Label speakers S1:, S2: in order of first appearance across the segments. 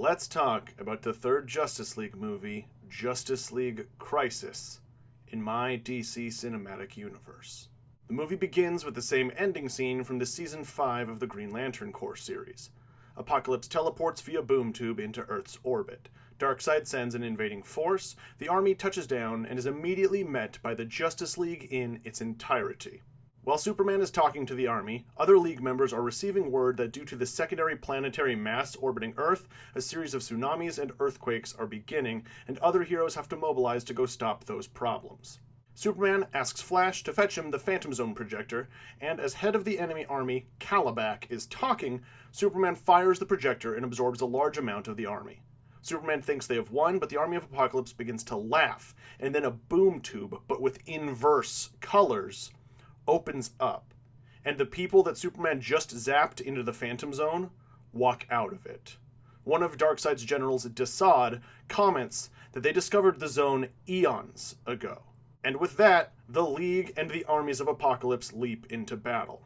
S1: let's talk about the third Justice League movie, Justice League Crisis, in my DC Cinematic Universe. The movie begins with the same ending scene from the Season 5 of the Green Lantern Corps series. Apocalypse teleports via boom tube into Earth's orbit. Darkseid sends an invading force, the army touches down, and is immediately met by the Justice League in its entirety. While Superman is talking to the army, other League members are receiving word that due to the secondary planetary mass orbiting Earth, a series of tsunamis and earthquakes are beginning, and other heroes have to mobilize to go stop those problems. Superman asks Flash to fetch him the Phantom Zone projector, and as head of the enemy army, Calabac, is talking, Superman fires the projector and absorbs a large amount of the army. Superman thinks they have won, but the army of Apocalypse begins to laugh, and then a boom tube, but with inverse colors, opens up, and the people that Superman just zapped into the Phantom Zone walk out of it. One of Darkseid's generals, Darkseid, comments that they discovered the zone eons ago. And with that, the League and the armies of Apocalypse leap into battle.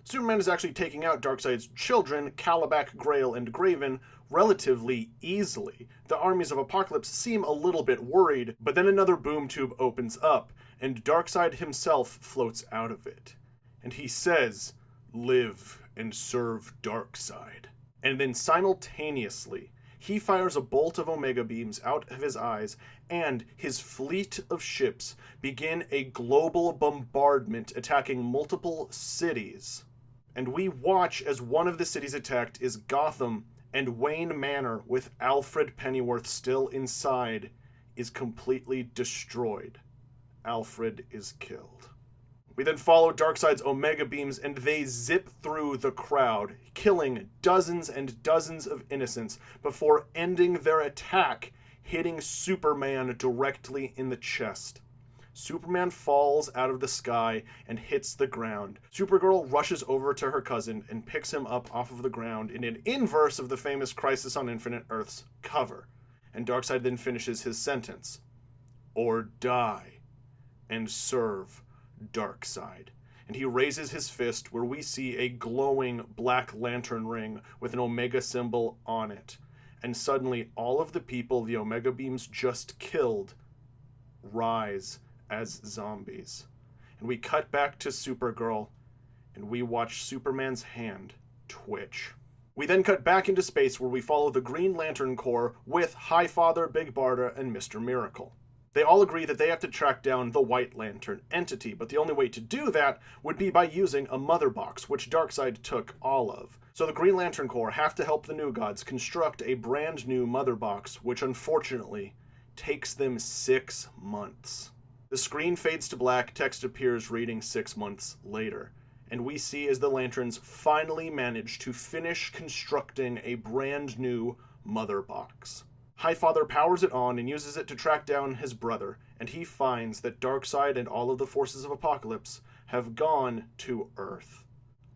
S1: Superman is actually taking out Darkseid's children, Calabac, Grail, and Graven, relatively easily. The armies of Apocalypse seem a little bit worried, but then another boom tube opens up, and Darkseid himself floats out of it. And he says, "Live and serve Darkseid." And then simultaneously, he fires a bolt of Omega beams out of his eyes, and his fleet of ships begin a global bombardment attacking multiple cities. And we watch as one of the cities attacked is Gotham, and Wayne Manor, with Alfred Pennyworth still inside, is completely destroyed. Alfred is killed. We then follow Darkseid's Omega beams, and they zip through the crowd, killing dozens and dozens of innocents before ending their attack, hitting Superman directly in the chest. Superman falls out of the sky and hits the ground. Supergirl rushes over to her cousin and picks him up off of the ground in an inverse of the famous Crisis on Infinite Earths cover. And Darkseid then finishes his sentence. Or die and serve Darkseid. And he raises his fist where we see a glowing black lantern ring with an Omega symbol on it. And suddenly all of the people the Omega beams just killed rise as zombies. And we cut back to Supergirl, and we watch Superman's hand twitch. We then cut back into space where we follow the Green Lantern Corps with Highfather, Big Barda, and Mr. Miracle. They all agree that they have to track down the White Lantern entity, but the only way to do that would be by using a mother box, which Darkseid took all of. So the Green Lantern Corps have to help the New Gods construct a brand new mother box, which unfortunately takes them 6 months. The screen fades to black, text appears reading 6 months later, and we see as the Lanterns finally manage to finish constructing a brand new mother box. Highfather powers it on and uses it to track down his brother, and he finds that Darkseid and all of the forces of Apocalypse have gone to Earth.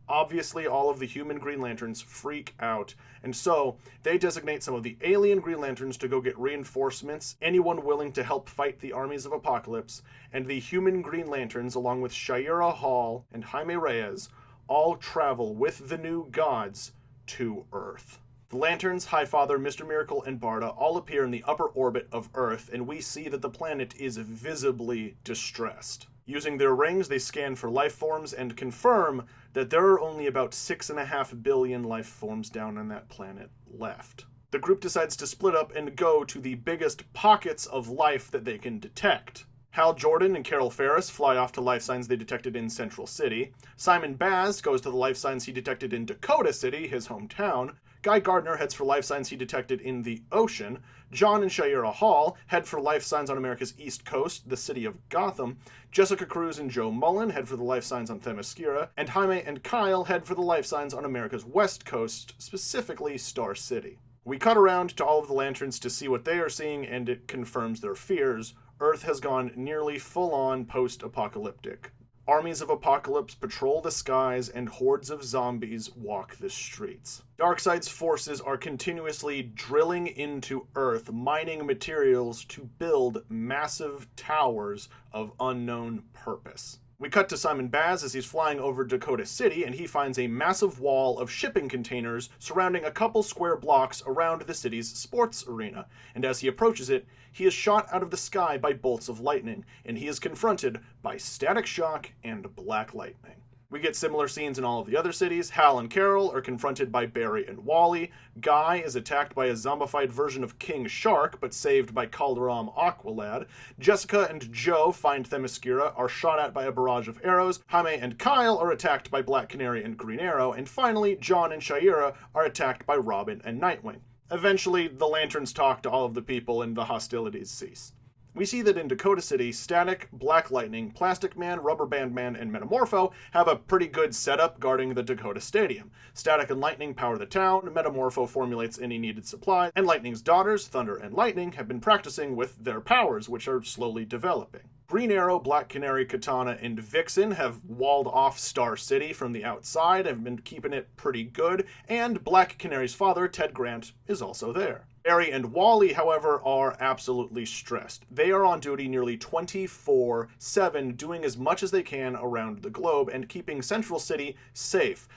S1: Obviously, all of the human Green Lanterns freak out, and so they designate some of the alien Green Lanterns to go get reinforcements, anyone willing to help fight the armies of Apocalypse, and the human Green Lanterns, along with Shayera Hall and Jaime Reyes, all travel with the New Gods to Earth. The Lanterns, Highfather, Mr. Miracle, and Barda all appear in the upper orbit of Earth, and we see that the planet is visibly distressed. Using their rings, they scan for life forms and confirm that there are only about 6.5 billion life forms down on that planet left. The group decides to split up and go to the biggest pockets of life that they can detect. Hal Jordan and Carol Ferris fly off to life signs they detected in Central City. Simon Baz goes to the life signs he detected in Dakota City, his hometown. Guy Gardner heads for life signs he detected in the ocean. John and Shayera Hall head for life signs on America's East Coast, the city of Gotham. Jessica Cruz and Joe Mullen head for the life signs on Themyscira. And Jaime and Kyle head for the life signs on America's West Coast, specifically Star City. We cut around to all of the Lanterns to see what they are seeing, and it confirms their fears. Earth has gone nearly full-on post-apocalyptic. Armies of Apocalypse patrol the skies, and hordes of zombies walk the streets. Darkseid's forces are continuously drilling into Earth, mining materials to build massive towers of unknown purpose. We cut to Simon Baz as he's flying over Dakota City, and he finds a massive wall of shipping containers surrounding a couple square blocks around the city's sports arena. And as he approaches it, he is shot out of the sky by bolts of lightning, and he is confronted by static shock and black lightning. We get similar scenes in all of the other cities. Hal and Carol are confronted by Barry and Wally. Guy is attacked by a zombified version of King Shark, but saved by Calderon Aqualad. Jessica and Joe find Themyscira, are shot at by a barrage of arrows. Jaime and Kyle are attacked by Black Canary and Green Arrow. And finally, John and Shira are attacked by Robin and Nightwing. Eventually, the Lanterns talk to all of the people and the hostilities cease. We see that in Dakota City, Static, Black Lightning, Plastic Man, Rubber Band Man, and Metamorpho have a pretty good setup guarding the Dakota Stadium. Static and Lightning power the town, Metamorpho formulates any needed supply, and Lightning's daughters, Thunder and Lightning, have been practicing with their powers, which are slowly developing. Green Arrow, Black Canary, Katana, and Vixen have walled off Star City from the outside and have been keeping it pretty good, and Black Canary's father, Ted Grant, is also there. Barry and Wally, however, are absolutely stressed. They are on duty nearly 24/7, doing as much as they can around the globe and keeping Central City safe.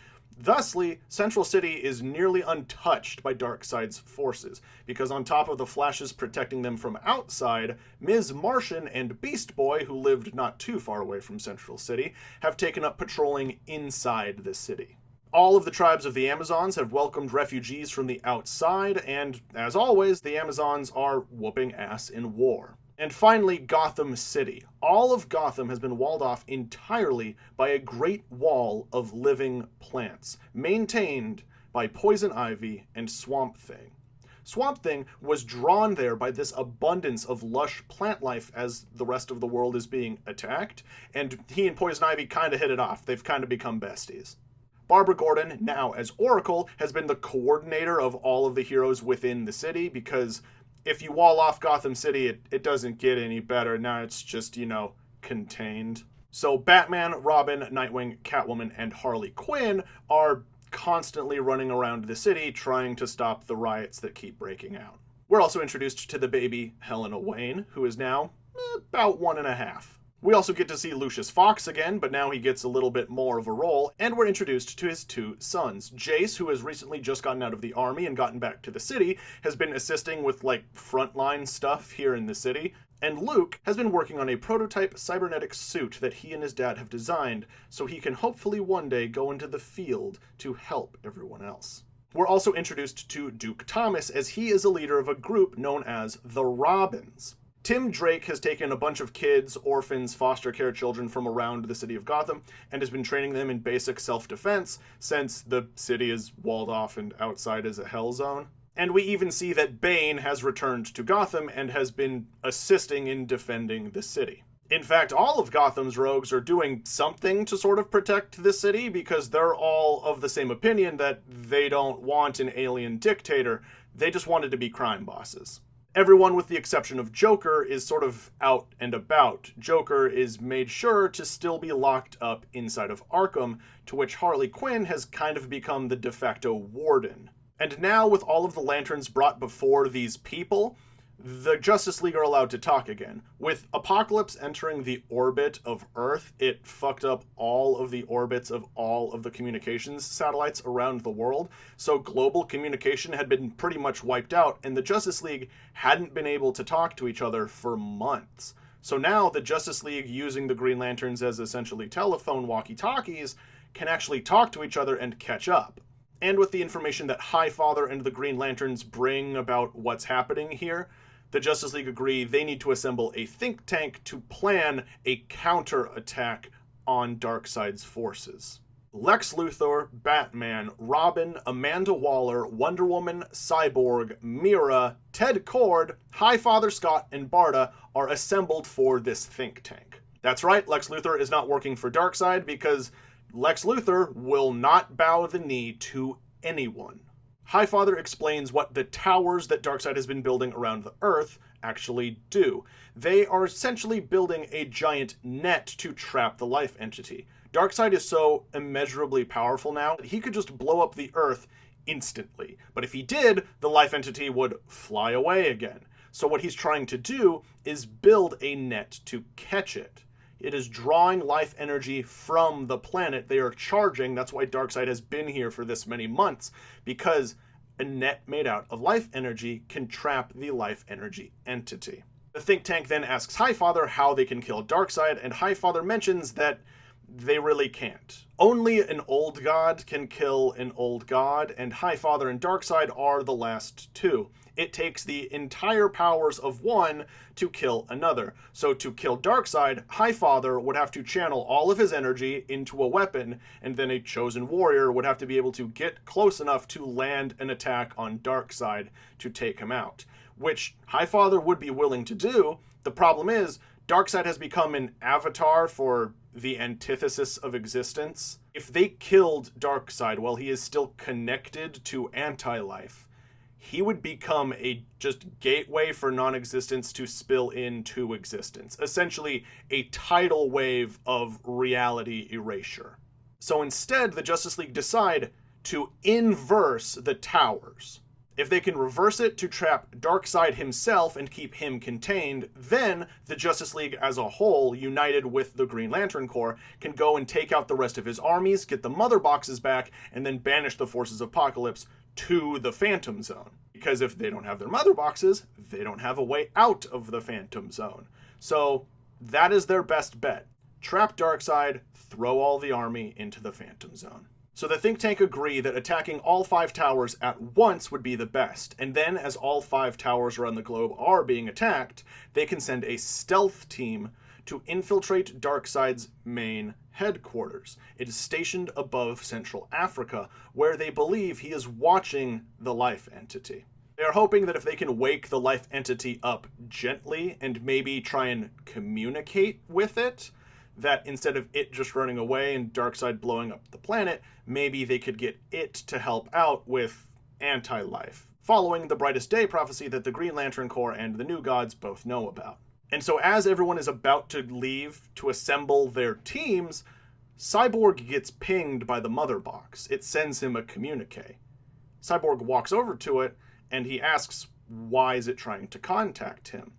S1: Thusly, Central City is nearly untouched by Darkseid's forces, because on top of the Flashes protecting them from outside, Ms. Martian and Beast Boy, who lived not too far away from Central City, have taken up patrolling inside the city. All of the tribes of the Amazons have welcomed refugees from the outside, and, as always, the Amazons are whooping ass in war. And finally, Gotham City. All of Gotham has been walled off entirely by a great wall of living plants, maintained by Poison Ivy and Swamp Thing. Swamp Thing was drawn there by this abundance of lush plant life as the rest of the world is being attacked, and he and Poison Ivy kind of hit it off. They've kind of become besties. Barbara Gordon, now as Oracle, has been the coordinator of all of the heroes within the city, because if you wall off Gotham City, it doesn't get any better. Now it's just, contained. So Batman, Robin, Nightwing, Catwoman, and Harley Quinn are constantly running around the city trying to stop the riots that keep breaking out. We're also introduced to the baby Helena Wayne, who is now about 1.5. We also get to see Lucius Fox again, but now he gets a little bit more of a role, and we're introduced to his two sons. Jace, who has recently just gotten out of the army and gotten back to the city, has been assisting with, frontline stuff here in the city, and Luke has been working on a prototype cybernetic suit that he and his dad have designed, so he can hopefully one day go into the field to help everyone else. We're also introduced to Duke Thomas, as he is a leader of a group known as the Robins. Tim Drake has taken a bunch of kids, orphans, foster care children from around the city of Gotham and has been training them in basic self-defense since the city is walled off and outside is a hell zone. And we even see that Bane has returned to Gotham and has been assisting in defending the city. In fact, all of Gotham's rogues are doing something to sort of protect the city, because they're all of the same opinion that they don't want an alien dictator. They just wanted to be crime bosses. Everyone, with the exception of Joker, is sort of out and about. Joker is made sure to still be locked up inside of Arkham, to which Harley Quinn has kind of become the de facto warden. And now, with all of the Lanterns brought before these people, the Justice League are allowed to talk again. With Apocalypse entering the orbit of Earth, it fucked up all of the orbits of all of the communications satellites around the world, so global communication had been pretty much wiped out, and the Justice League hadn't been able to talk to each other for months. So now the Justice League, using the Green Lanterns as essentially telephone walkie-talkies, can actually talk to each other and catch up. And with the information that Highfather and the Green Lanterns bring about what's happening here, the Justice League agree they need to assemble a think tank to plan a counterattack on Darkseid's forces. Lex Luthor, Batman, Robin, Amanda Waller, Wonder Woman, Cyborg, Mira, Ted Kord, Highfather Scott, and Barda are assembled for this think tank. That's right, Lex Luthor is not working for Darkseid, because Lex Luthor will not bow the knee to anyone. Highfather explains what the towers that Darkseid has been building around the Earth actually do. They are essentially building a giant net to trap the life entity. Darkseid is so immeasurably powerful now that he could just blow up the Earth instantly. But if he did, the life entity would fly away again. So what he's trying to do is build a net to catch it. It is drawing life energy from the planet. They are charging. That's why Darkseid has been here for this many months, because a net made out of life energy can trap the life energy entity. The think tank then asks Highfather how they can kill Darkseid, and Highfather mentions that they really can't. Only an old god can kill an old god, and Highfather and Darkseid are the last two. It takes the entire powers of one to kill another. So to kill Darkseid, Highfather would have to channel all of his energy into a weapon, and then a chosen warrior would have to be able to get close enough to land an attack on Darkseid to take him out, which Highfather would be willing to do. The problem is, Darkseid has become an avatar for the antithesis of existence. If they killed Darkseid while he is still connected to anti-life, he would become a just gateway for non-existence to spill into existence. Essentially, a tidal wave of reality erasure. So instead, the Justice League decide to inverse the towers. If they can reverse it to trap Darkseid himself and keep him contained, then the Justice League as a whole, united with the Green Lantern Corps, can go and take out the rest of his armies, get the Mother Boxes back, and then banish the forces of Apocalypse to the Phantom Zone. Because if they don't have their Mother Boxes, they don't have a way out of the Phantom Zone. So that is their best bet. Trap Darkseid, throw all the army into the Phantom Zone. So the think tank agree that attacking all 5 towers at once would be the best, and then as all 5 towers around the globe are being attacked, they can send a stealth team to infiltrate Darkseid's main headquarters. It is stationed above Central Africa, where they believe he is watching the life entity. They are hoping that if they can wake the life entity up gently and maybe try and communicate with it, that instead of it just running away and Darkseid blowing up the planet, maybe they could get it to help out with anti-life, following the Brightest Day prophecy that the Green Lantern Corps and the New Gods both know about. And so as everyone is about to leave to assemble their teams, Cyborg gets pinged by the Mother Box. It sends him a communique. Cyborg walks over to it, and he asks, why is it trying to contact him?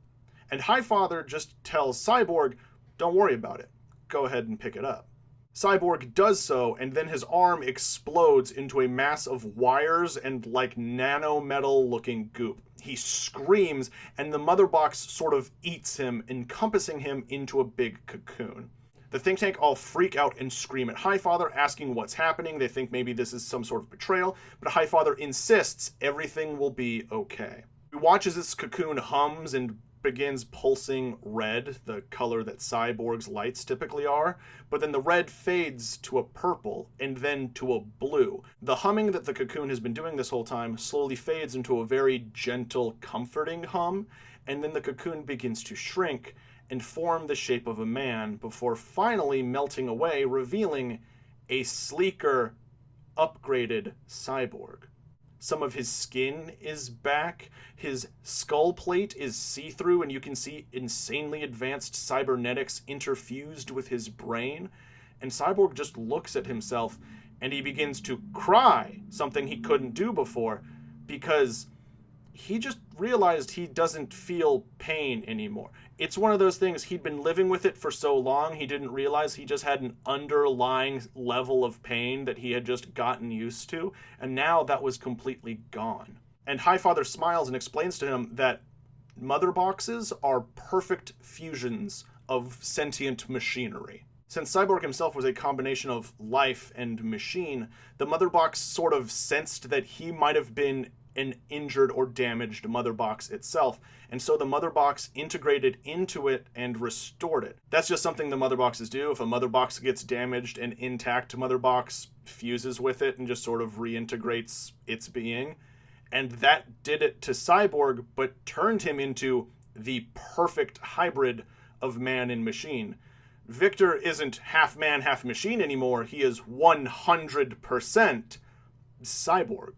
S1: And Highfather just tells Cyborg, don't worry about it. Go ahead and pick it up. Cyborg does so, and then his arm explodes into a mass of wires and like nanometal looking goop. He screams, and the Mother Box sort of eats him, encompassing him into a big cocoon. The think tank all freak out and scream at Highfather, asking what's happening. They think maybe this is some sort of betrayal, but Highfather insists everything will be okay. He watches this cocoon hums and begins pulsing red, the color that Cyborg's lights typically are, but then the red fades to a purple and then to a blue. The humming that the cocoon has been doing this whole time slowly fades into a very gentle, comforting hum, and then the cocoon begins to shrink and form the shape of a man before finally melting away, revealing a sleeker, upgraded Cyborg. Some of his skin is back, his skull plate is see-through, and you can see insanely advanced cybernetics interfused with his brain. And Cyborg just looks at himself, and he begins to cry, something he couldn't do before, because he just realized he doesn't feel pain anymore. It's one of those things, he'd been living with it for so long, he didn't realize he just had an underlying level of pain that he had just gotten used to, and now that was completely gone. And Highfather smiles and explains to him that Mother Boxes are perfect fusions of sentient machinery. Since Cyborg himself was a combination of life and machine, the Mother Box sort of sensed that he might have been an injured or damaged Mother Box itself, and so the Mother Box integrated into it and restored it. That's just something the Mother Boxes do. If a Mother Box gets damaged, an intact Mother Box fuses with it and just sort of reintegrates its being. And that did it to Cyborg, but turned him into the perfect hybrid of man and machine. Victor isn't half man, half machine anymore. He is 100% Cyborg.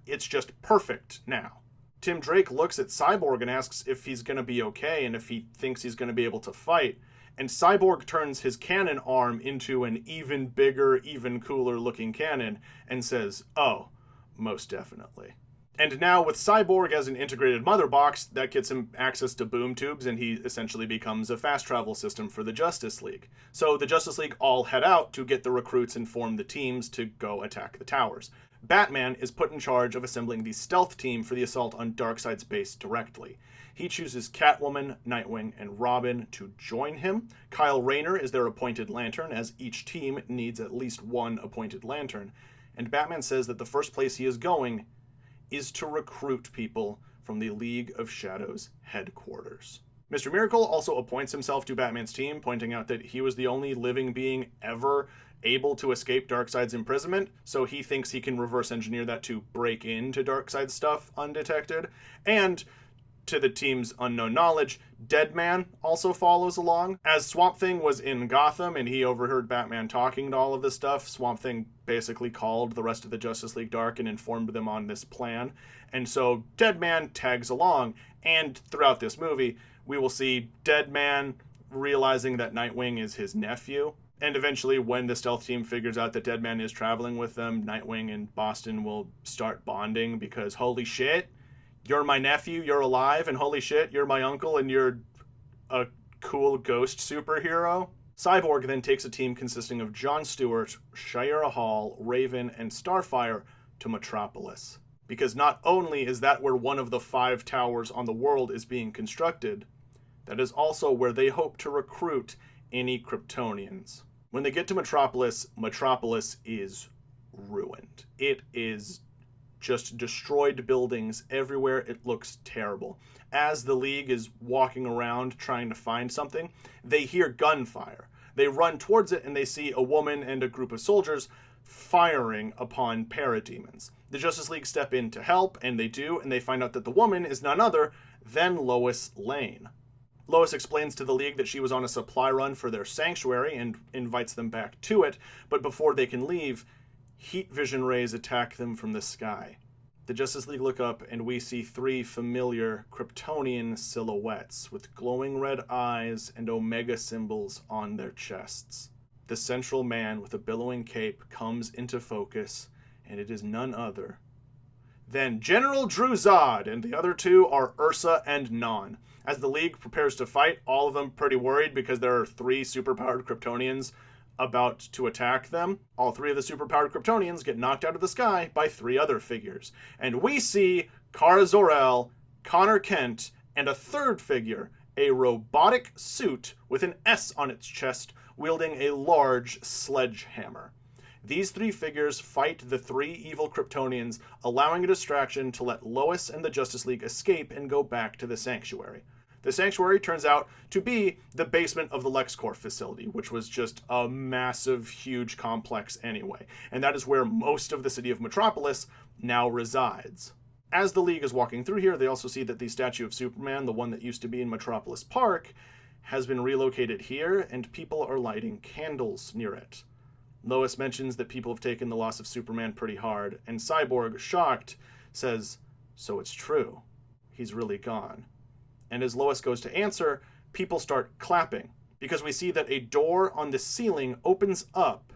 S1: It's just perfect now. Tim Drake looks at Cyborg and asks if he's going to be okay and if he thinks he's going to be able to fight. And Cyborg turns his cannon arm into an even bigger, even cooler looking cannon and says, oh, most definitely. And now with Cyborg as an integrated mother box, that gets him access to boom tubes, and he essentially becomes a fast travel system for the Justice League. So the Justice League all head out to get the recruits and form the teams to go attack the towers. Batman is put in charge of assembling the stealth team for the assault on Darkseid's base directly. He chooses Catwoman, Nightwing, and Robin to join him. Kyle Rayner is their appointed Lantern, as each team needs at least one appointed Lantern. And Batman says that the first place he is going is to recruit people from the League of Shadows headquarters. Mr. Miracle also appoints himself to Batman's team, pointing out that he was the only living being ever able to escape Darkseid's imprisonment, so he thinks he can reverse engineer that to break into Darkseid's stuff undetected. And to the team's unknown knowledge, Deadman also follows along. As Swamp Thing was in Gotham and he overheard Batman talking to all of this stuff, Swamp Thing basically called the rest of the Justice League Dark and informed them on this plan. And so Deadman tags along, and throughout this movie, we will see Deadman realizing that Nightwing is his nephew. And eventually, when the stealth team figures out that Deadman is traveling with them, Nightwing and Boston will start bonding because holy shit, you're my nephew, you're alive, and holy shit, you're my uncle, and you're a cool ghost superhero. Cyborg then takes a team consisting of John Stewart, Shira Hall, Raven, and Starfire to Metropolis. Because not only is that where one of the 5 towers on the world is being constructed, that is also where they hope to recruit any Kryptonians. When they get to Metropolis, Metropolis is ruined. It is just destroyed buildings everywhere. It looks terrible. As the League is walking around trying to find something, they hear gunfire. They run towards it and they see a woman and a group of soldiers firing upon parademons. The Justice League step in to help, and they do, and they find out that the woman is none other than Lois Lane. Lois explains to the League that she was on a supply run for their sanctuary and invites them back to it, but before they can leave, heat vision rays attack them from the sky. The Justice League look up and we see 3 familiar Kryptonian silhouettes with glowing red eyes and Omega symbols on their chests. The central man with a billowing cape comes into focus, and it is none other than General Druzad, and the other 2 are Ursa and Non. As the League prepares to fight, all of them pretty worried because there are 3 superpowered Kryptonians about to attack them. All 3 of the superpowered Kryptonians get knocked out of the sky by 3 other figures. And we see Kara Zor-El, Connor Kent, and a 3rd figure, a robotic suit with an S on its chest, wielding a large sledgehammer. These 3 figures fight the 3 evil Kryptonians, allowing a distraction to let Lois and the Justice League escape and go back to the Sanctuary. The Sanctuary turns out to be the basement of the LexCorp facility, which was just a massive, huge complex anyway. And that is where most of the city of Metropolis now resides. As the League is walking through here, they also see that the statue of Superman, the one that used to be in Metropolis Park, has been relocated here, and people are lighting candles near it. Lois mentions that people have taken the loss of Superman pretty hard, and Cyborg, shocked, says, "So it's true. He's really gone." And as Lois goes to answer, people start clapping, because we see that a door on the ceiling opens up,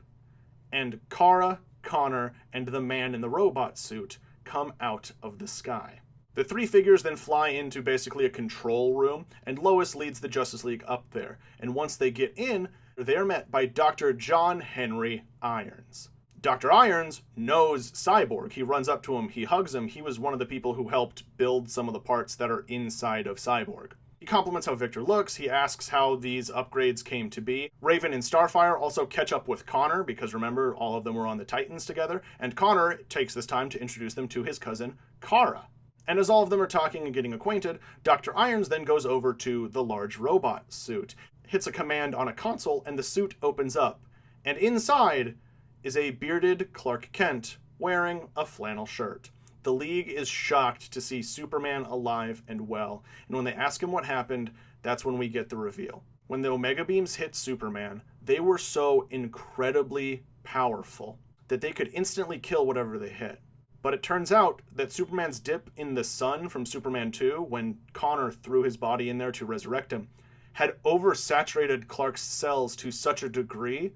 S1: and Kara, Connor, and the man in the robot suit come out of the sky. The 3 figures then fly into basically a control room, and Lois leads the Justice League up there. And once they get in, they're met by Dr. John Henry Irons. Dr. Irons knows Cyborg. He runs up to him, he hugs him. He was one of the people who helped build some of the parts that are inside of Cyborg. He compliments how Victor looks. He asks how these upgrades came to be. Raven and Starfire also catch up with Connor, because remember, all of them were on the Titans together. And Connor takes this time to introduce them to his cousin, Kara. And as all of them are talking and getting acquainted, Dr. Irons then goes over to the large robot suit, hits a command on a console, and the suit opens up. And inside is a bearded Clark Kent wearing a flannel shirt. The League is shocked to see Superman alive and well, and when they ask him what happened, that's when we get the reveal. When the Omega Beams hit Superman, they were so incredibly powerful that they could instantly kill whatever they hit. But it turns out that Superman's dip in the sun from Superman 2, when Connor threw his body in there to resurrect him, had oversaturated Clark's cells to such a degree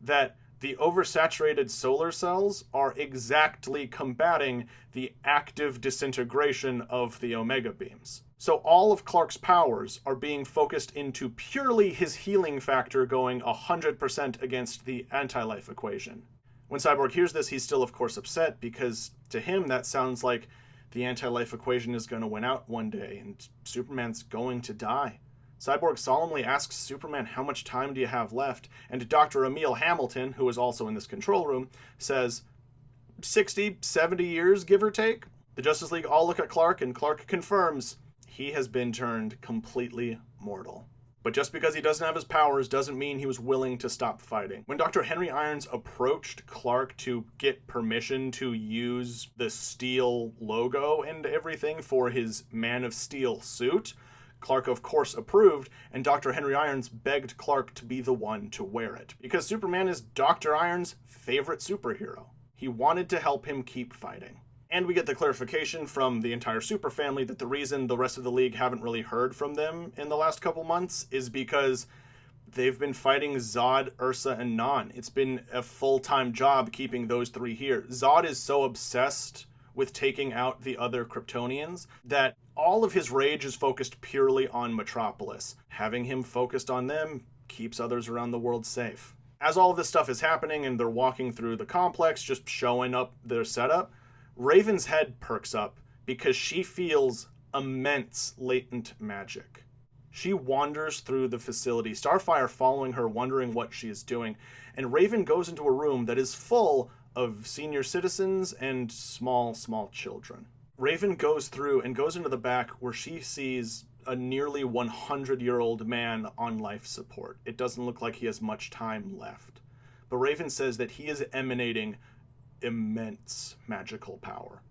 S1: that The oversaturated solar cells are exactly combating the active disintegration of the Omega beams. So all of Clark's powers are being focused into purely his healing factor going 100% against the anti-life equation. When Cyborg hears this, he's still of course upset, because to him that sounds like the anti-life equation is going to win out one day and Superman's going to die. Cyborg solemnly asks Superman, how much time do you have left? And Dr. Emil Hamilton, who is also in this control room, says 60, 70 years, give or take. The Justice League all look at Clark, and Clark confirms he has been turned completely mortal. But just because he doesn't have his powers doesn't mean he was willing to stop fighting. When Dr. Henry Irons approached Clark to get permission to use the Steel logo and everything for his Man of Steel suit, Clark of course approved, and Dr. Henry Irons begged Clark to be the one to wear it, because Superman is Dr. Irons' favorite superhero. He wanted to help him keep fighting. And we get the clarification from the entire Super family that the reason the rest of the League haven't really heard from them in the last couple months is because they've been fighting Zod, Ursa, and Non. It's been a full-time job keeping those three here. Zod is so obsessed with taking out the other Kryptonians that all of his rage is focused purely on Metropolis. Having him focused on them keeps others around the world safe. As all of this stuff is happening and they're walking through the complex, just showing up their setup, Raven's head perks up because she feels immense latent magic. She wanders through the facility, Starfire following her, wondering what she is doing, and Raven goes into a room that is full of senior citizens and small children. Raven goes through and goes into the back where she sees a nearly 100-year-old man on life support. It doesn't look like he has much time left. But Raven says that he is emanating immense magical power.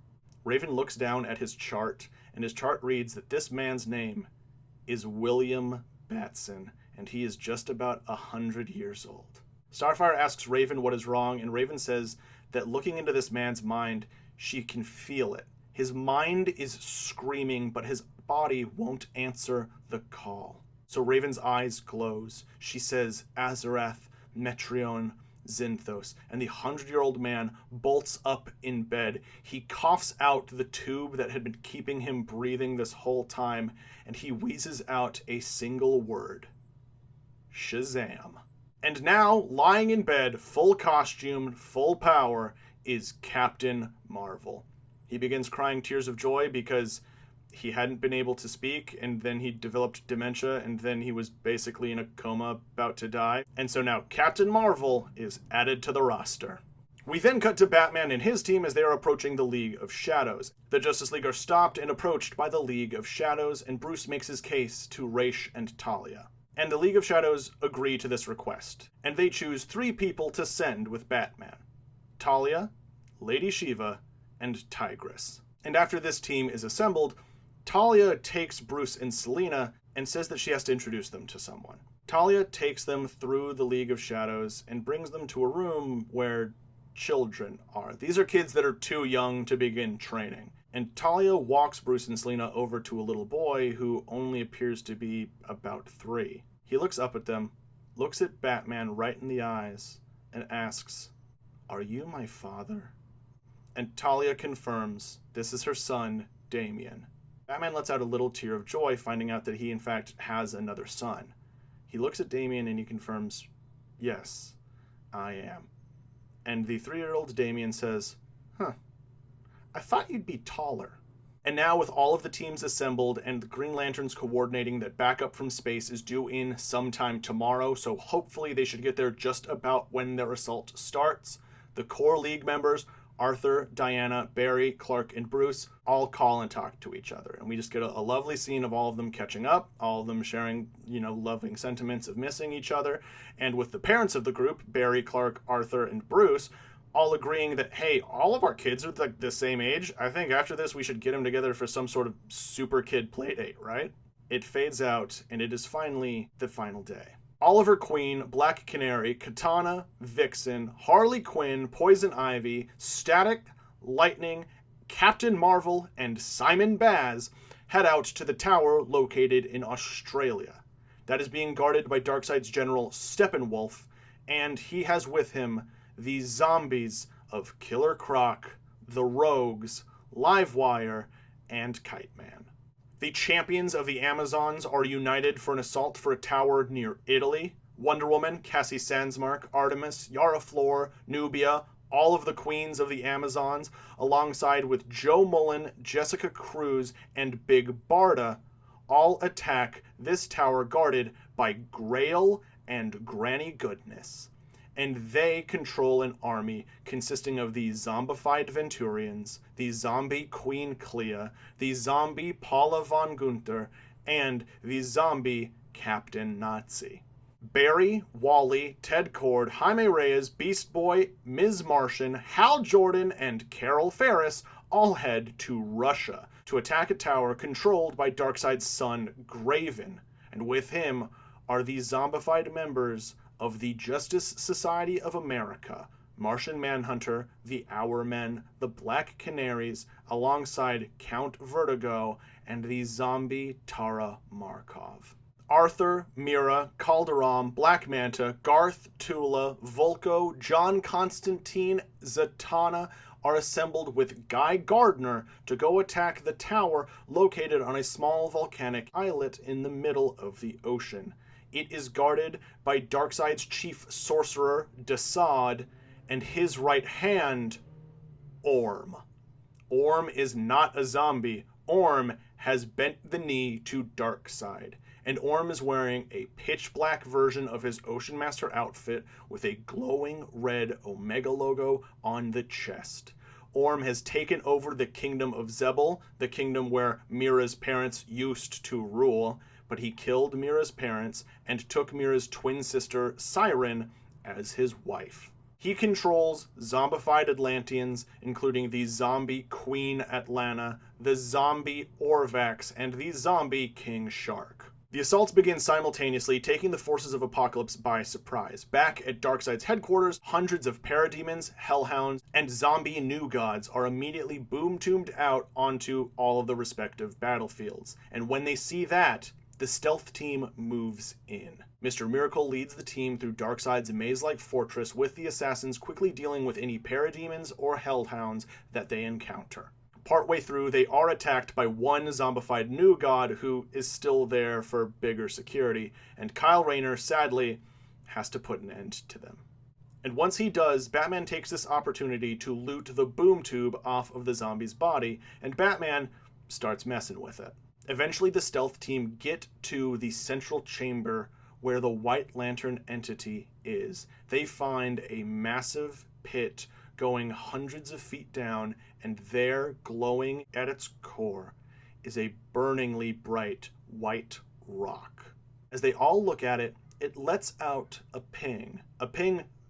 S1: Raven looks down at his chart, and his chart reads that this man's name is William Batson, and he is just about 100 years old. Starfire asks Raven what is wrong, and Raven says that looking into this man's mind, she can feel it. His mind is screaming, but his body won't answer the call. So Raven's eyes glows. She says, Azarath, Metrion, Zinthos, and the 100-year-old man bolts up in bed. He coughs out the tube that had been keeping him breathing this whole time, and he wheezes out a single word. Shazam. And now, lying in bed, full costume, full power, is Captain Marvel. He begins crying tears of joy because he hadn't been able to speak, and then he developed dementia, and then he was basically in a coma about to die. And so now Captain Marvel is added to the roster. We then cut to Batman and his team as they are approaching the League of Shadows. The Justice League are stopped and approached by the League of Shadows, and Bruce makes his case to Ra's and Talia. And the League of Shadows agree to this request, and they choose 3 people to send with Batman: Talia, Lady Shiva, and Tigress. And after this team is assembled, Talia takes Bruce and Selina and says that she has to introduce them to someone. Talia takes them through the League of Shadows and brings them to a room where children are. These are kids that are too young to begin training. And Talia walks Bruce and Selina over to a little boy who only appears to be about 3. He looks up at them, looks at Batman right in the eyes, and asks, "Are you my father?" And Talia confirms this is her son, Damian. Batman lets out a little tear of joy, finding out that he in fact has another son. He looks at Damian and he confirms, "Yes, I am." And the 3-year-old Damian says, I thought you'd be taller." And now with all of the teams assembled and the Green Lanterns coordinating that backup from space is due in sometime tomorrow, so hopefully they should get there just about when their assault starts, the core League members, Arthur, Diana, Barry, Clark, and Bruce, all call and talk to each other. And we just get a lovely scene of all of them catching up, all of them sharing, loving sentiments of missing each other. And with the parents of the group, Barry, Clark, Arthur, and Bruce, all agreeing that, hey, all of our kids are the same age. I think after this we should get them together for some sort of super kid play date, right? It fades out, and it is finally the final day. Oliver Queen, Black Canary, Katana, Vixen, Harley Quinn, Poison Ivy, Static, Lightning, Captain Marvel, and Simon Baz head out to the tower located in Australia. That is being guarded by Darkseid's general Steppenwolf, and he has with him the zombies of Killer Croc, the Rogues, Livewire, and Kite Man. The champions of the Amazons are united for an assault for a tower near Italy. Wonder Woman, Cassie Sandsmark, Artemis, Yara Flor, Nubia, all of the queens of the Amazons, alongside with Joe Mullen, Jessica Cruz, and Big Barda, all attack this tower guarded by Grail and Granny Goodness. And they control an army consisting of the zombified Venturians, the zombie Queen Clea, the zombie Paula von Gunther, and the zombie Captain Nazi. Barry, Wally, Ted Cord, Jaime Reyes, Beast Boy, Ms. Martian, Hal Jordan, and Carol Ferris all head to Russia to attack a tower controlled by Darkseid's son, Graven, and with him are the zombified members of the Justice Society of America, Martian Manhunter, the Hour Men, the Black Canaries, alongside Count Vertigo, and the zombie Tara Markov. Arthur, Mira, Calderon, Black Manta, Garth, Tula, Volko, John Constantine, Zatanna are assembled with Guy Gardner to go attack the tower located on a small volcanic islet in the middle of the ocean. It is guarded by Darkseid's chief sorcerer, Desaad, and his right hand, Orm. Orm is not a zombie. Orm has bent the knee to Darkseid, and Orm is wearing a pitch-black version of his Ocean Master outfit with a glowing red Omega logo on the chest. Orm has taken over the kingdom of Zebel, the kingdom where Mira's parents used to rule, but he killed Mira's parents and took Mira's twin sister, Siren, as his wife. He controls zombified Atlanteans, including the zombie Queen Atlanta, the zombie Orvax, and the zombie King Shark. The assaults begin simultaneously, taking the forces of Apocalypse by surprise. Back at Darkseid's headquarters, hundreds of parademons, hellhounds, and zombie new gods are immediately boom-tombed out onto all of the respective battlefields. And when they see that, the stealth team moves in. Mr. Miracle leads the team through Darkseid's maze-like fortress, with the assassins quickly dealing with any parademons or hellhounds that they encounter. Partway through, they are attacked by one zombified new god who is still there for bigger security, and Kyle Rayner, sadly, has to put an end to them. And once he does, Batman takes this opportunity to loot the boom tube off of the zombie's body, and Batman starts messing with it. Eventually, the stealth team get to the central chamber where the White Lantern entity is. They find a massive pit going hundreds of feet down, and there, glowing at its core, is a burningly bright white rock. As they all look at it, it lets out a ping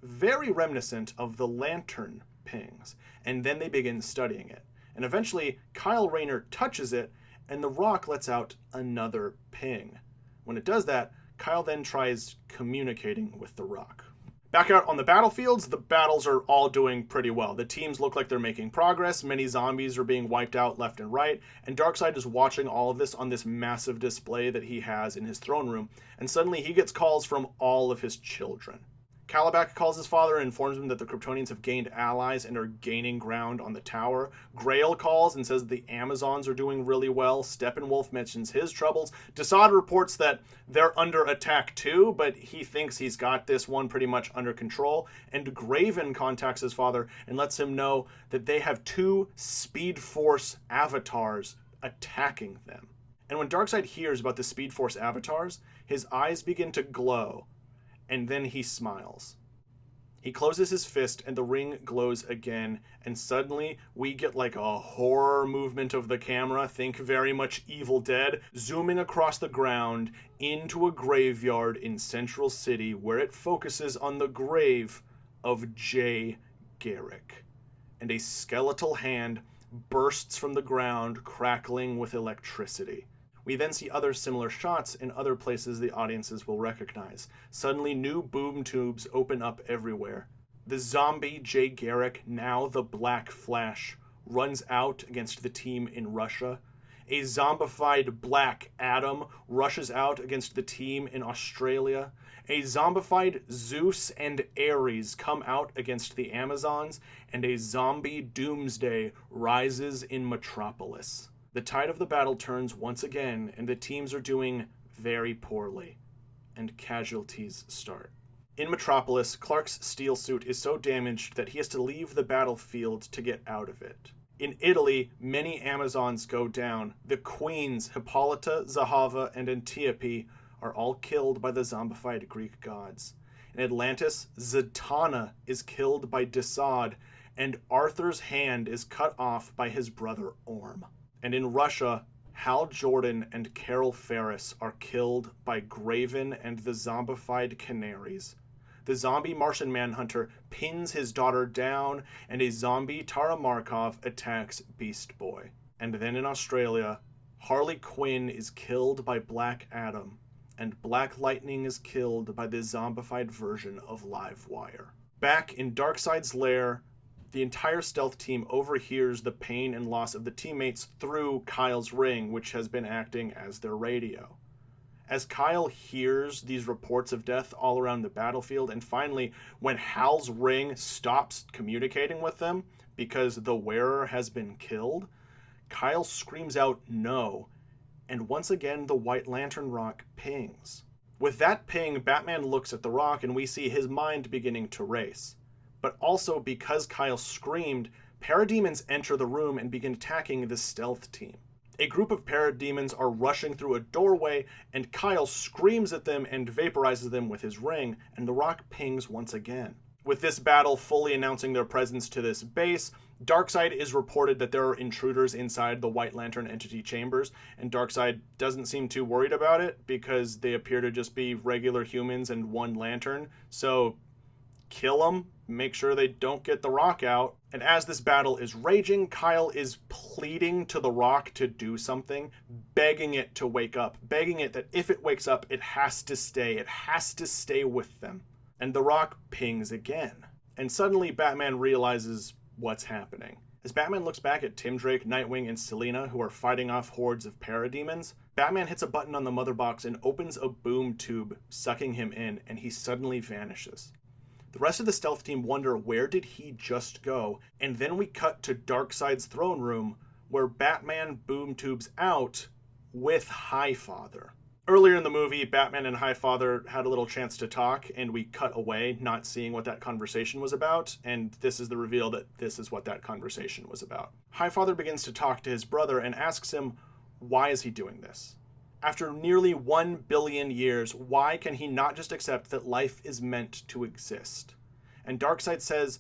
S1: very reminiscent of the Lantern pings, and then they begin studying it. And eventually, Kyle Rayner touches it, and the rock lets out another ping. When it does that, Kyle then tries communicating with the rock. Back out on the battlefields, the battles are all doing pretty well. The teams look like they're making progress, many zombies are being wiped out left and right, and Darkseid is watching all of this on this massive display that he has in his throne room, and suddenly he gets calls from all of his children. Kalibak calls his father and informs him that the Kryptonians have gained allies and are gaining ground on the tower. Grail calls and says the Amazons are doing really well. Steppenwolf mentions his troubles. Desaad reports that they're under attack too, but he thinks he's got this one pretty much under control. And Graven contacts his father and lets him know that they have two Speed Force avatars attacking them. And when Darkseid hears about the Speed Force avatars, his eyes begin to glow. And then he smiles. He closes his fist and the ring glows again, and suddenly we get like a horror movement of the camera, think very much Evil Dead, zooming across the ground into a graveyard in Central City where it focuses on the grave of Jay Garrick. And a skeletal hand bursts from the ground, crackling with electricity. We then see other similar shots in other places the audiences will recognize. Suddenly, new boom tubes open up everywhere. The zombie Jay Garrick, now the Black Flash, runs out against the team in Russia. A zombified Black Adam rushes out against the team in Australia. A zombified Zeus and Ares come out against the Amazons, and a zombie doomsday rises in Metropolis. The tide of the battle turns once again, and the teams are doing very poorly, and casualties start. In Metropolis, Clark's steel suit is so damaged that he has to leave the battlefield to get out of it. In Italy, many Amazons go down. The queens, Hippolyta, Zahava, and Antiope, are all killed by the zombified Greek gods. In Atlantis, Zatanna is killed by Desaad, and Arthur's hand is cut off by his brother Orm. And in Russia, Hal Jordan and Carol Ferris are killed by Graven and the zombified Canaries. The zombie Martian Manhunter pins his daughter down, and a zombie Tara Markov attacks Beast Boy. And then in Australia, Harley Quinn is killed by Black Adam, and Black Lightning is killed by the zombified version of Livewire. Back in Darkseid's lair, the entire stealth team overhears the pain and loss of the teammates through Kyle's ring, which has been acting as their radio. As Kyle hears these reports of death all around the battlefield, and finally, when Hal's ring stops communicating with them because the wearer has been killed, Kyle screams out no, and once again the White Lantern rock pings. With that ping, Batman looks at the rock and we see his mind beginning to race. But also, because Kyle screamed, parademons enter the room and begin attacking the stealth team. A group of parademons are rushing through a doorway, and Kyle screams at them and vaporizes them with his ring, and the rock pings once again. With this battle fully announcing their presence to this base, Darkseid is reported that there are intruders inside the White Lantern entity chambers, and Darkseid doesn't seem too worried about it because they appear to just be regular humans and one lantern, so kill them, make sure they don't get the rock out. And as this battle is raging, Kyle is pleading to the rock to do something, begging it to wake up, begging it that if it wakes up, it has to stay with them. And the rock pings again. And suddenly Batman realizes what's happening. As Batman looks back at Tim Drake, Nightwing, and Selina, who are fighting off hordes of parademons, Batman hits a button on the mother box and opens a boom tube, sucking him in, and he suddenly vanishes. The rest of the stealth team wonder where did he just go, and then we cut to Darkseid's throne room, where Batman boom tubes out with Highfather. Earlier in the movie, Batman and Highfather had a little chance to talk, and we cut away, not seeing what that conversation was about, and this is the reveal that this is what that conversation was about. Highfather begins to talk to his brother and asks him, why is he doing this? After nearly 1 billion years, why can he not just accept that life is meant to exist? And Darkseid says,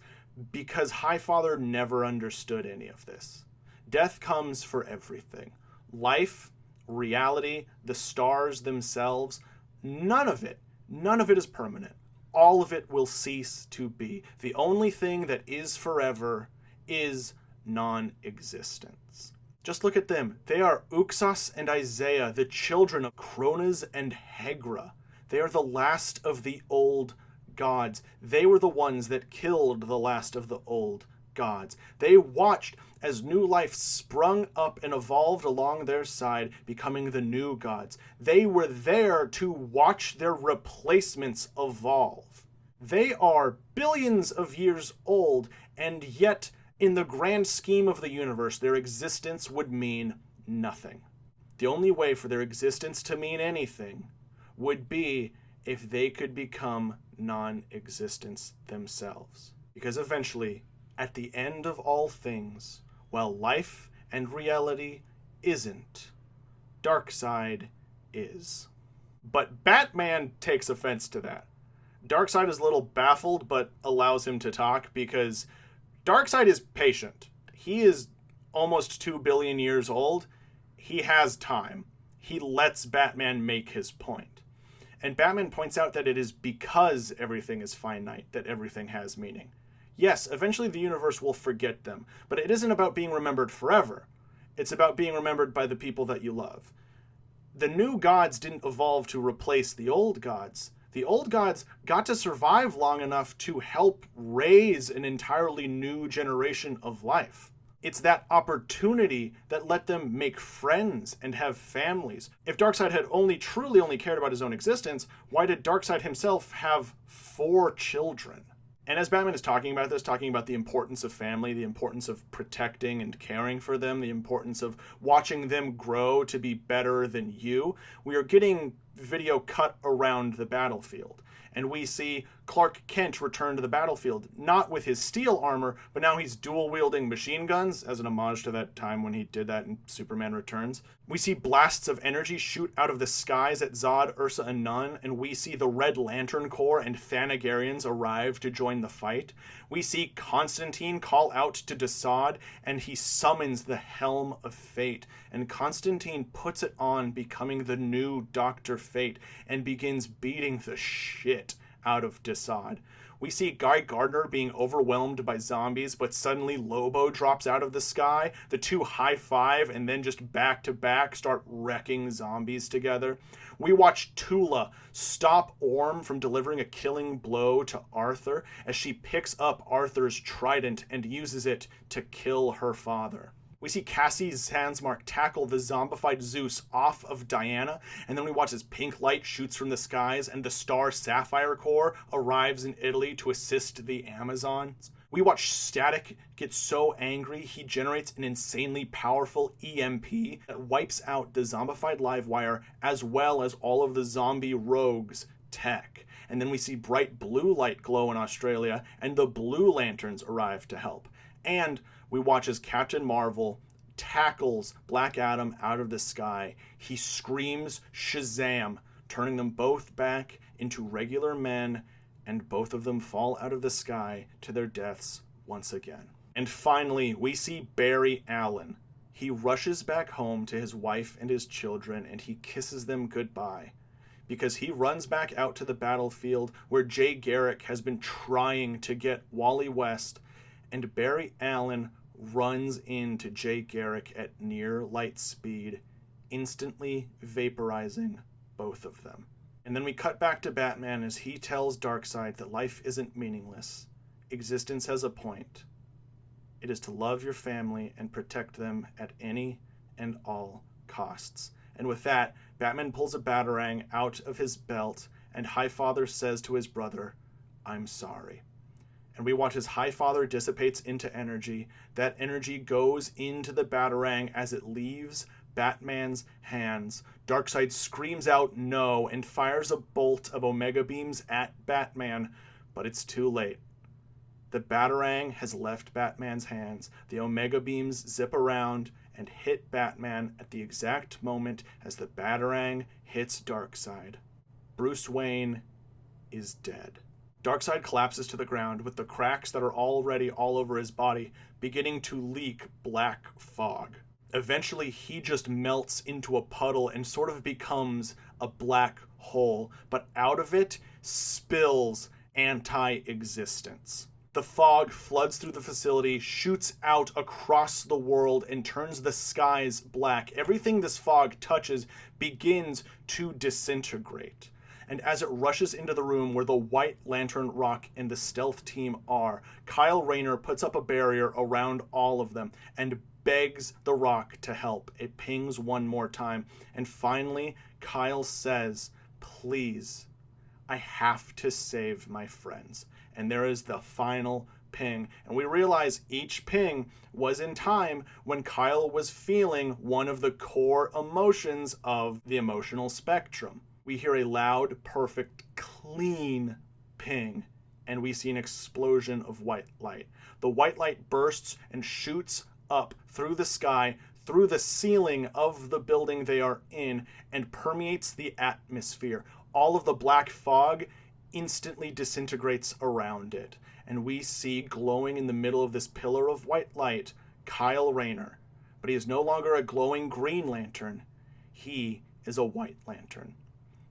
S1: because Highfather never understood any of this. Death comes for everything. Life, reality, the stars themselves, none of it is permanent. All of it will cease to be. The only thing that is forever is non-existence. Just look at them. They are Uxas and Isaiah, the children of Kronos and Hegra. They are the last of the old gods. They were the ones that killed the last of the old gods. They watched as new life sprung up and evolved along their side, becoming the new gods. They were there to watch their replacements evolve. They are billions of years old, and yet in the grand scheme of the universe, their existence would mean nothing. The only way for their existence to mean anything would be if they could become non-existence themselves. Because eventually, at the end of all things, while life and reality isn't, Darkseid is. But Batman takes offense to that. Darkseid is a little baffled, but allows him to talk because Darkseid is patient. He is almost 2 billion years old. He has time. He lets Batman make his point. And Batman points out that it is because everything is finite that everything has meaning. Yes, eventually the universe will forget them, but it isn't about being remembered forever. It's about being remembered by the people that you love. The new gods didn't evolve to replace the old gods. The old gods got to survive long enough to help raise an entirely new generation of life. It's that opportunity that let them make friends and have families. If Darkseid had truly only cared about his own existence, why did Darkseid himself have 4 children? And as Batman is talking about this, talking about the importance of family, the importance of protecting and caring for them, the importance of watching them grow to be better than you, we are getting video cut around the battlefield. And we see Clark Kent return to the battlefield, not with his steel armor, but now he's dual-wielding machine guns, as an homage to that time when he did that in Superman Returns. We see blasts of energy shoot out of the skies at Zod, Ursa, and Nun, and we see the Red Lantern Corps and Thanagarians arrive to join the fight. We see Constantine call out to Desaad, and he summons the Helm of Fate, and Constantine puts it on, becoming the new Dr. Fate, and begins beating the shit out of Desaad. We see Guy Gardner being overwhelmed by zombies, but suddenly Lobo drops out of the sky. The two high-five and then just back-to-back start wrecking zombies together. We watch Tula stop Orm from delivering a killing blow to Arthur as she picks up Arthur's trident and uses it to kill her father. We see Cassie Sandsmark tackle the zombified Zeus off of Diana, and then we watch as pink light shoots from the skies and the Star Sapphire Corps arrives in Italy to assist the Amazons. We watch Static get so angry he generates an insanely powerful EMP that wipes out the zombified Livewire as well as all of the zombie rogues' tech. And then we see bright blue light glow in Australia, and the Blue Lanterns arrive to help. And we watch as Captain Marvel tackles Black Adam out of the sky. He screams Shazam, turning them both back into regular men, and both of them fall out of the sky to their deaths once again. And finally, we see Barry Allen. He rushes back home to his wife and his children, and he kisses them goodbye, because he runs back out to the battlefield where Jay Garrick has been trying to get Wally West, and Barry Allen runs into Jay Garrick at near light speed, instantly vaporizing both of them. And then we cut back to Batman as he tells Darkseid that life isn't meaningless. Existence has a point. It is to love your family and protect them at any and all costs. And with that, Batman pulls a batarang out of his belt, and Highfather says to his brother, "I'm sorry." And we watch as Highfather dissipates into energy. That energy goes into the batarang as it leaves Batman's hands. Darkseid screams out no and fires a bolt of Omega beams at Batman, but it's too late. The batarang has left Batman's hands. The Omega beams zip around and hit Batman at the exact moment as the batarang hits Darkseid. Bruce Wayne is dead. Darkseid collapses to the ground with the cracks that are already all over his body beginning to leak black fog. Eventually, he just melts into a puddle and sort of becomes a black hole, but out of it spills anti-existence. The fog floods through the facility, shoots out across the world, and turns the skies black. Everything this fog touches begins to disintegrate. And as it rushes into the room where the White Lantern Rock and the stealth team are, Kyle Rayner puts up a barrier around all of them and begs the Rock to help. It pings one more time. And finally, Kyle says, "Please, I have to save my friends." And there is the final ping. And we realize each ping was in time when Kyle was feeling one of the core emotions of the emotional spectrum. We hear a loud, perfect, clean ping, and we see an explosion of white light. The white light bursts and shoots up through the sky, through the ceiling of the building they are in, and permeates the atmosphere. All of the black fog instantly disintegrates around it, and we see glowing in the middle of this pillar of white light, Kyle Rayner. But he is no longer a glowing Green Lantern. He is a White Lantern.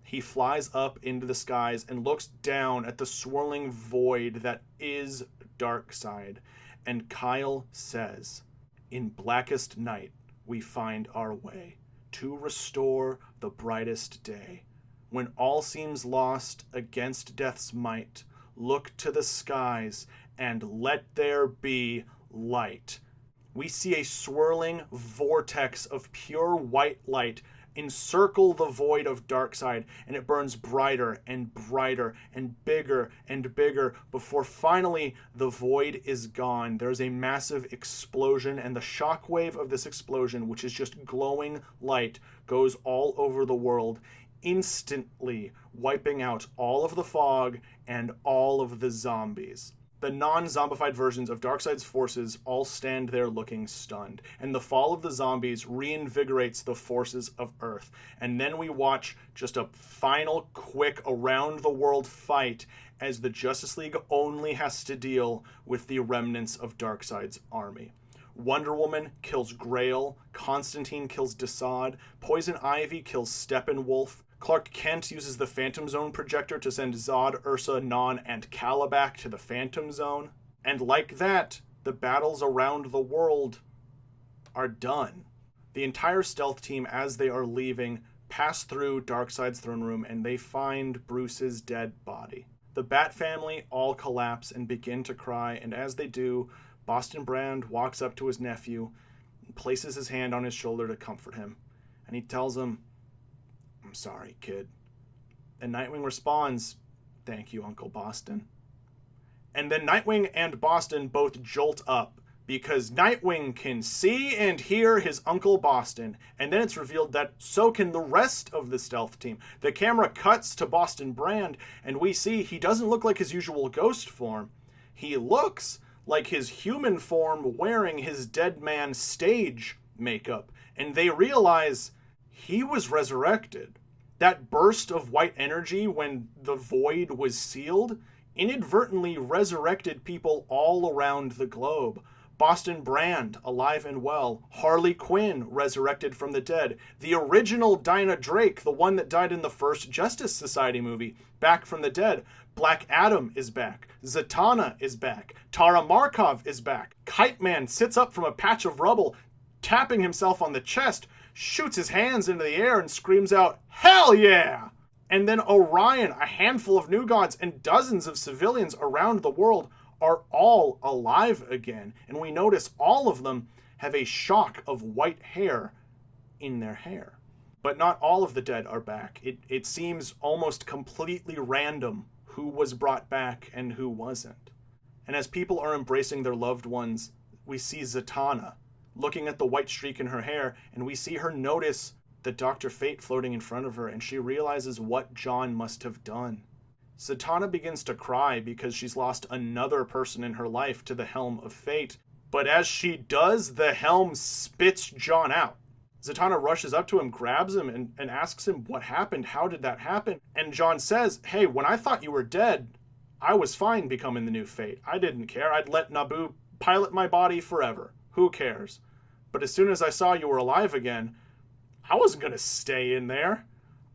S1: He flies up into the skies and looks down at the swirling void that is Darkseid. And Kyle says, "In blackest night we find our way to restore the brightest day. When all seems lost against death's might, look to the skies and let there be light." we see a swirling vortex of pure white light encircle the void of Darkseid, and it burns brighter and brighter and bigger before finally the void is gone. There's a massive explosion, and the shockwave of this explosion, which is just glowing light, goes all over the world, instantly wiping out all of the fog and all of the zombies. The non-zombified versions of Darkseid's forces all stand there looking stunned, and the fall of the zombies reinvigorates the forces of Earth. And then we watch just a final, quick, around-the-world fight as the Justice League only has to deal with the remnants of Darkseid's army. Wonder Woman kills Grail, Constantine kills Desaad, Poison Ivy kills Steppenwolf, Clark Kent uses the Phantom Zone projector to send Zod, Ursa, Non, and Calabac to the Phantom Zone. And like that, the battles around the world are done. The entire stealth team, as they are leaving, pass through Darkseid's throne room and they find Bruce's dead body. The Bat family all collapse and begin to cry, and as they do, Boston Brand walks up to his nephew and places his hand on his shoulder to comfort him. And he tells him, "I'm sorry, kid." And Nightwing responds, "Thank you, Uncle Boston." And then Nightwing and Boston both jolt up because Nightwing can see and hear his Uncle Boston. And then it's revealed that so can the rest of the stealth team. The camera cuts to Boston Brand, and we see he doesn't look like his usual ghost form. He looks like his human form wearing his dead man stage makeup. And they realize he was resurrected. That burst of white energy when the void was sealed inadvertently resurrected people all around the globe. Boston Brand, alive and well. Harley Quinn, resurrected from the dead. The original Dinah Drake, the one that died in the first Justice Society movie, back from the dead. Black Adam is back. Zatanna is back. Tara Markov is back. Kite Man sits up from a patch of rubble, tapping himself on the chest, shoots his hands into the air and screams out, "Hell yeah!" And then Orion, a handful of new gods, and dozens of civilians around the world are all alive again. And we notice all of them have a shock of white hair in their hair. But not all of the dead are back. It seems almost completely random who was brought back and who wasn't. And as people are embracing their loved ones, we see Zatanna looking at the white streak in her hair, and we see her notice the Dr. Fate floating in front of her, and she realizes what John must have done. Zatanna begins to cry because she's lost another person in her life to the Helm of Fate, but as she does, the Helm spits John out. Zatanna rushes up to him, grabs him, and asks him what happened, how did that happen? And John says, "Hey, when I thought you were dead, I was fine becoming the new Fate. I didn't care. I'd let Nabu pilot my body forever. Who cares? But as soon as I saw you were alive again, I wasn't going to stay in there.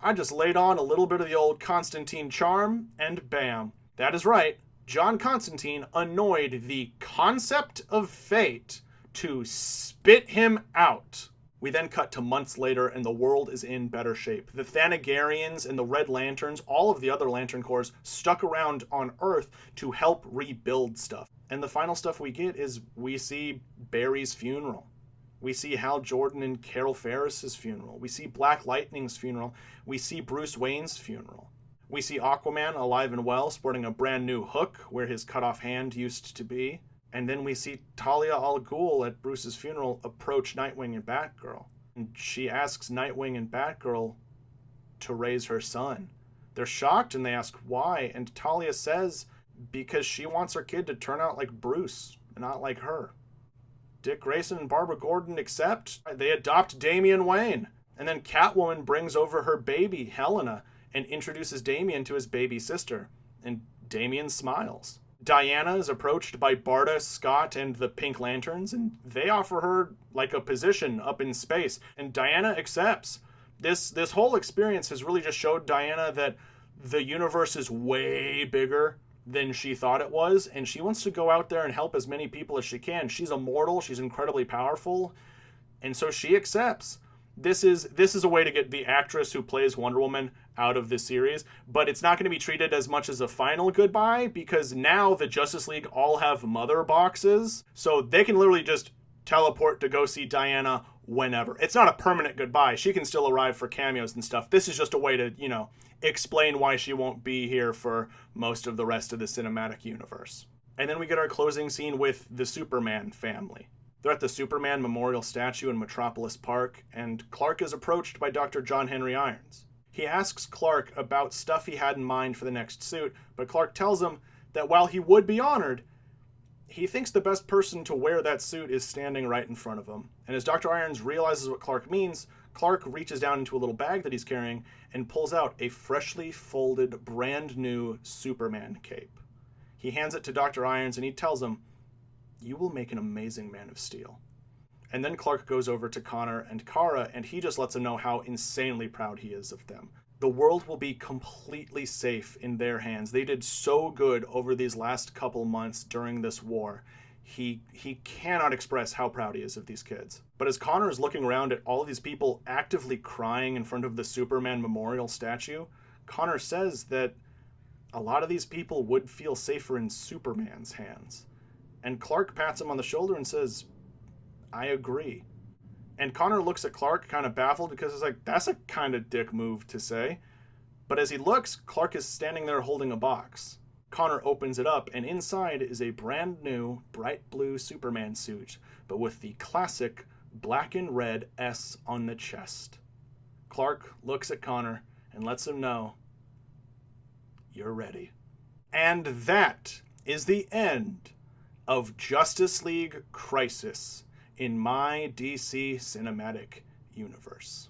S1: I just laid on a little bit of the old Constantine charm, and bam." That is right. John Constantine annoyed the concept of fate to spit him out. We then cut to months later, and the world is in better shape. The Thanagarians and the Red Lanterns, all of the other Lantern Corps, stuck around on Earth to help rebuild stuff. And the final stuff we get is we see Barry's funeral. We see Hal Jordan and Carol Ferris's funeral. We see Black Lightning's funeral. We see Bruce Wayne's funeral. We see Aquaman alive and well, sporting a brand new hook where his cut-off hand used to be. And then we see Talia al Ghul at Bruce's funeral approach Nightwing and Batgirl. And she asks Nightwing and Batgirl to raise her son. They're shocked and they ask why, and Talia says because she wants her kid to turn out like Bruce, not like her. Dick Grayson and Barbara Gordon accept. They adopt Damian Wayne. And then Catwoman brings over her baby, Helena, and introduces Damian to his baby sister. And Damian smiles. Diana is approached by Barda, Scott, and the Pink Lanterns, and they offer her like a position up in space. And Diana accepts. This whole experience has really just showed Diana that the universe is way bigger than she thought it was, and she wants to go out there and help as many people as she can. She's immortal, she's incredibly powerful, and so she accepts. This is a way to get the actress who plays Wonder Woman out of this series, but it's not going to be treated as much as a final goodbye, because now the Justice League all have mother boxes, so they can literally just teleport to go see Diana whenever. It's not a permanent goodbye. She can still arrive for cameos and stuff. This is just a way to, explain why she won't be here for most of the rest of the cinematic universe. And then we get our closing scene with the Superman family. They're at the Superman Memorial Statue in Metropolis Park, and Clark is approached by Dr. John Henry Irons. He asks Clark about stuff he had in mind for the next suit, but Clark tells him that while he would be honored, he thinks the best person to wear that suit is standing right in front of him. And as Dr. Irons realizes what Clark means, Clark reaches down into a little bag that he's carrying and pulls out a freshly folded, brand new Superman cape. He hands it to Dr. Irons and he tells him, "You will make an amazing Man of Steel." And then Clark goes over to Connor and Kara, and he just lets them know how insanely proud he is of them. The world will be completely safe in their hands. They did so good over these last couple months during this war. He cannot express how proud he is of these kids. But as Connor is looking around at all of these people actively crying in front of the Superman Memorial statue, Connor says that a lot of these people would feel safer in Superman's hands. And Clark pats him on the shoulder and says, "I agree." And Connor looks at Clark kind of baffled because it's like, that's a kind of dick move to say. But as he looks, Clark is standing there holding a box. Connor opens it up, and inside is a brand new bright blue Superman suit, but with the classic black and red S on the chest. Clark looks at Connor and lets him know, "You're ready." And that is the end of Justice League Crisis in my DC Cinematic Universe.